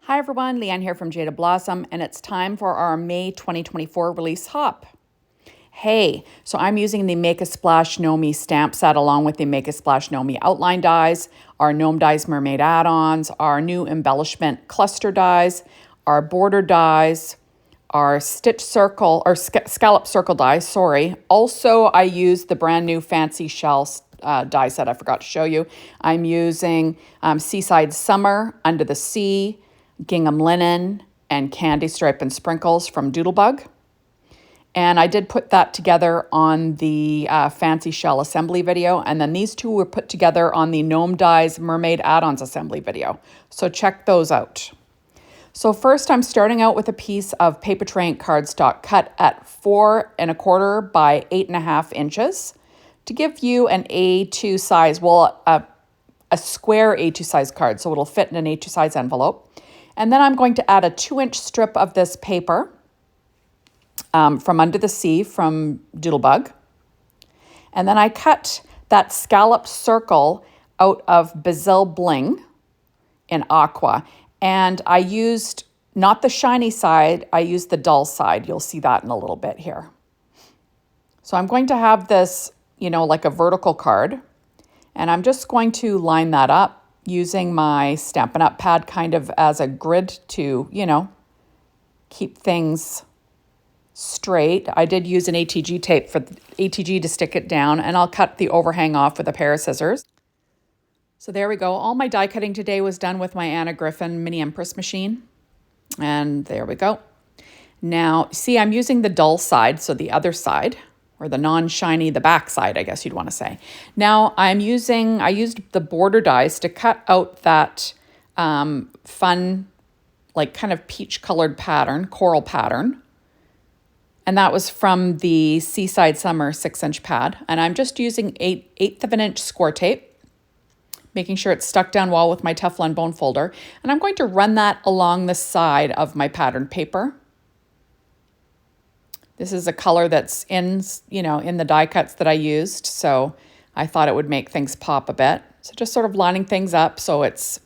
Hi everyone, Leanne here from Jada Blossom, and it's time for our May 2024 release hop. Hey, so I'm using the Make a Splash Nomi stamp set along with the Make a Splash Nomi outline dies, our Gnome Dies Mermaid add-ons, our new embellishment cluster dies, our border dies, our stitch circle, or scallop circle dies, sorry. Also, I use the brand new Fancy Shell die set I forgot to show you. I'm using Seaside Summer, Under the Sea, Gingham Linen, and Candy Stripe and Sprinkles from Doodlebug. And I did put that together on the Fancy Shell assembly video. And then these two were put together on the Gnome Dies Mermaid add-ons assembly video. So check those out. So first I'm starting out with a piece of paper tray ink cardstock cut at 4 1/4 by 8.5 inches to give you an A2 size, well, a square A2 size card. So it'll fit in an A2 size envelope. And then I'm going to add a 2-inch strip of this paper from Under the Sea from Doodlebug. And then I cut that scalloped circle out of Basil Bling in Aqua. And I used not the shiny side, I used the dull side. You'll see that in a little bit here. So I'm going to have this, like a vertical card. And I'm just going to line that up using my Stampin' Up! Pad kind of as a grid to, keep things straight. I did use an ATG tape for ATG to stick it down, and I'll cut the overhang off with a pair of scissors. So there we go. All my die cutting today was done with my Anna Griffin Mini Empress machine. And there we go. Now, see, I'm using the dull side, so the other side, or the non-shiny, the back side, I guess you'd want to say. Now I used the border dies to cut out that fun, like kind of peach colored pattern, coral pattern. And that was from the Seaside Summer 6-inch pad. And I'm just using 1/8 of an inch score tape, making sure it's stuck down well with my Teflon bone folder. And I'm going to run that along the side of my patterned paper. This is a color that's in the die cuts that I used, so I thought it would make things pop a bit. So just sort of lining things up so it's,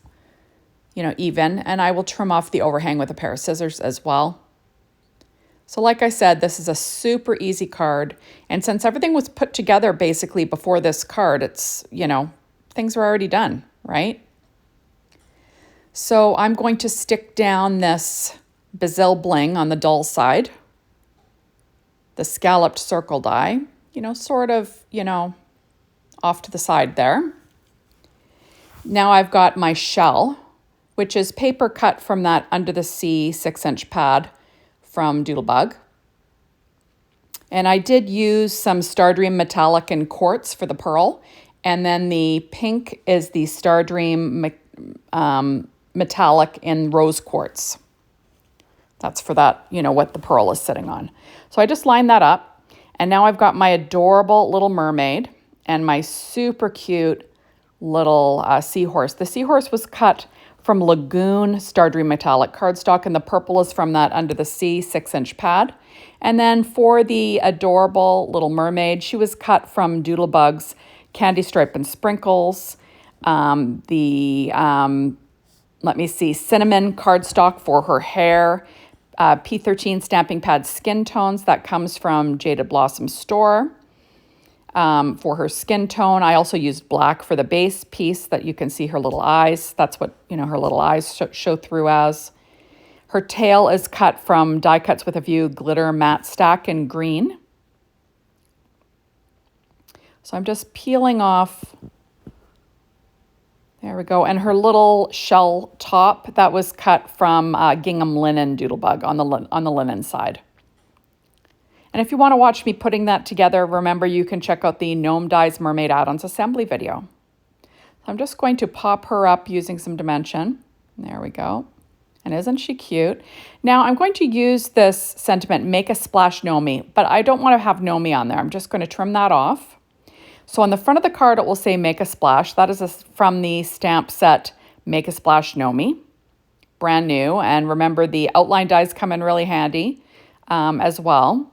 even, and I will trim off the overhang with a pair of scissors as well. So like I said, this is a super easy card, and since everything was put together basically before this card, it's, things were already done, right? So I'm going to stick down this Basil Bling on the dull side, the scalloped circle die, sort of, off to the side there. Now I've got my shell, which is paper cut from that Under the Sea 6-inch pad from Doodlebug. And I did use some Stardream Metallic and Quartz for the pearl. And then the pink is the Stardream Metallic in Rose Quartz. That's for that, what the pearl is sitting on. So I just lined that up. And now I've got my adorable little mermaid and my super cute little seahorse. The seahorse was cut from Lagoon Stardream Metallic cardstock, and the purple is from that Under the Sea 6-inch pad. And then for the adorable little mermaid, she was cut from Doodlebug's Candy Stripe and Sprinkles. Cinnamon cardstock for her hair. P13 Stamping Pad Skin Tones, that comes from Jada Blossom's store. For her skin tone, I also used black for the base piece that you can see her little eyes. That's what, her little eyes show through as. Her tail is cut from Die Cuts with a View Glitter Matte Stack in green. So I'm just peeling off. There we go. And her little shell top, that was cut from Gingham Linen Doodlebug on the linen side. And if you want to watch me putting that together, remember you can check out the Gnome Dies Mermaid add-ons assembly video. So I'm just going to pop her up using some dimension. There we go. And isn't she cute? Now I'm going to use this sentiment, Make a Splash Nomi, but I don't want to have Nomi on there. I'm just going to trim that off. So on the front of the card, it will say Make a Splash. That is from the stamp set Make a Splash Nomi, brand new. And remember, the outline dies come in really handy as well,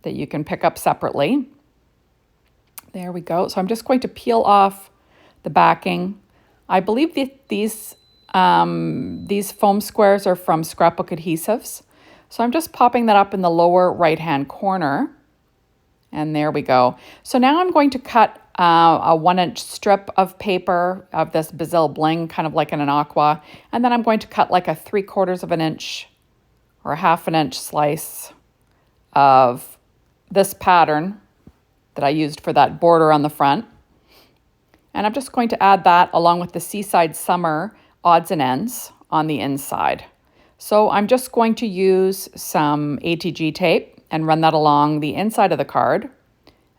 that you can pick up separately. There we go. So I'm just going to peel off the backing. I believe that these These foam squares are from Scrapbook Adhesives. So I'm just popping that up in the lower right-hand corner. And there we go. So now I'm going to cut a 1-inch strip of paper of this Bazil Bling, kind of like in an aqua. And then I'm going to cut like a 3/4 of an inch or a 1/2 inch slice of this pattern that I used for that border on the front. And I'm just going to add that along with the Seaside Summer odds and ends on the inside. So I'm just going to use some ATG tape and run that along the inside of the card.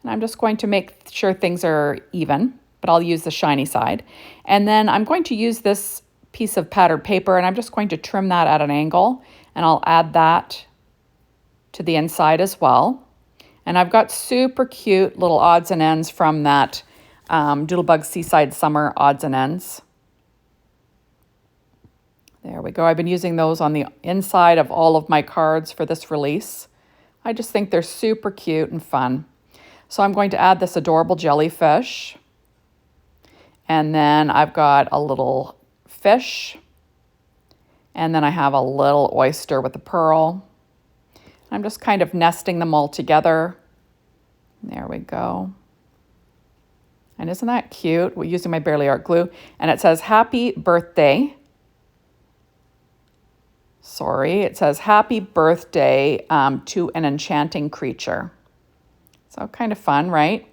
And I'm just going to make sure things are even, but I'll use the shiny side. And then I'm going to use this piece of patterned paper and I'm just going to trim that at an angle and I'll add that to the inside as well. And I've got super cute little odds and ends from that Doodlebug Seaside Summer odds and ends. There we go. I've been using those on the inside of all of my cards for this release. I just think they're super cute and fun. So I'm going to add this adorable jellyfish. And then I've got a little fish. And then I have a little oyster with a pearl. I'm just kind of nesting them all together. There we go. And isn't that cute? We're using my Bearly Art glue. And it says, happy birthday. Sorry, it says, happy birthday to an enchanting creature. So kind of fun, right?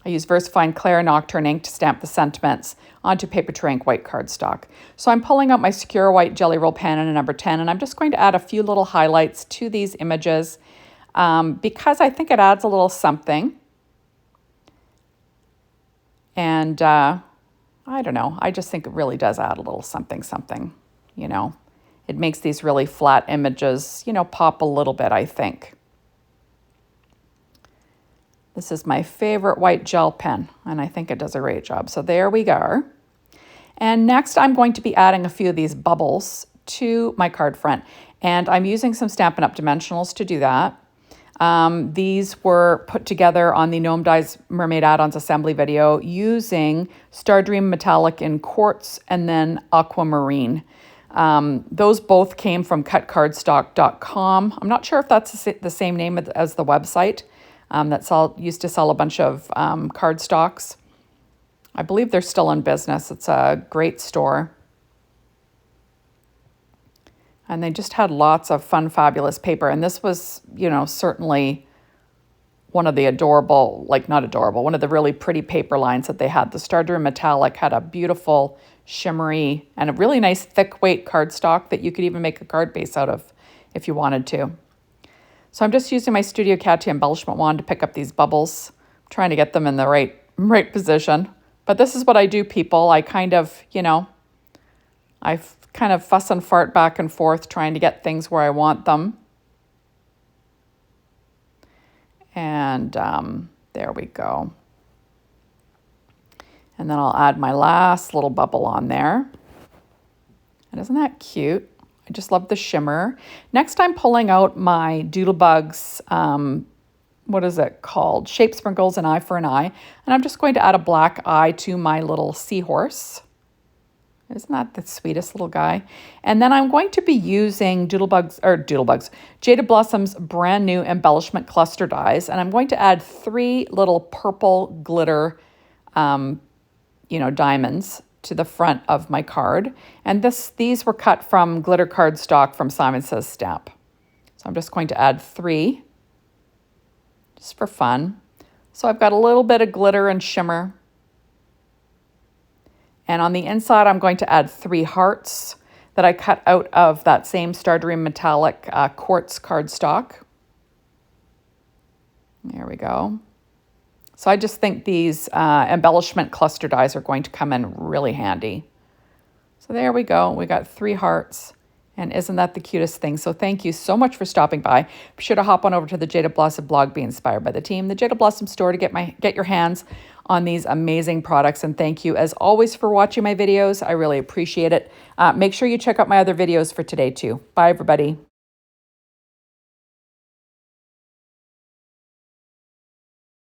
I use VersaFine Clair Nocturne ink to stamp the sentiments onto paper tray ink white cardstock. So I'm pulling out my Secure White Jelly Roll pen in a number 10, and I'm just going to add a few little highlights to these images because I think it adds a little something. And I don't know, I just think it really does add a little something, you know. It makes these really flat images, you know, pop a little bit, I think. This is my favorite white gel pen, and I think it does a great job. So there we go. And next I'm going to be adding a few of these bubbles to my card front. And I'm using some Stampin' Up! Dimensionals to do that. These were put together on the Gnome Dies Mermaid Add-ons assembly video using Stardream Metallic in Quartz and then Aquamarine. Those both came from cutcardstock.com. I'm not sure if that's the same name as the website that used to sell a bunch of cardstocks. I believe they're still in business. It's a great store. And they just had lots of fun, fabulous paper. And this was, you know, certainly one of the adorable, like not adorable, one of the really pretty paper lines that they had. The Stardream Metallic had a beautiful shimmery and a really nice thick weight cardstock that you could even make a card base out of if you wanted to. So I'm just using my Studio Katia embellishment wand to pick up these bubbles, trying to get them in the right position. But this is what I do, people. I kind of, you know, I kind of fuss and fart back and forth trying to get things where I want them. And there we go. And then I'll add my last little bubble on there. And isn't that cute? I just love the shimmer. Next, I'm pulling out my Doodlebugs, what is it called? Shape Sprinkles, an eye for an eye. And I'm just going to add a black eye to my little seahorse. Isn't that the sweetest little guy? And then I'm going to be using Jaded Blossom's brand new embellishment cluster dies. And I'm going to add 3 little purple glitter, you know, diamonds to the front of my card. And these were cut from glitter cardstock from Simon Says Stamp. So I'm just going to add 3 just for fun. So I've got a little bit of glitter and shimmer. And on the inside, I'm going to add 3 hearts that I cut out of that same Stardream Metallic quartz cardstock. There we go. So I just think these embellishment cluster dies are going to come in really handy. So there we go. We got 3 hearts. And isn't that the cutest thing? So thank you so much for stopping by. Be sure to hop on over to the Jaded Blossom blog, Be Inspired by the Team, the Jaded Blossom store to get your hands on these amazing products. And thank you, as always, for watching my videos. I really appreciate it. Make sure you check out my other videos for today, too. Bye, everybody.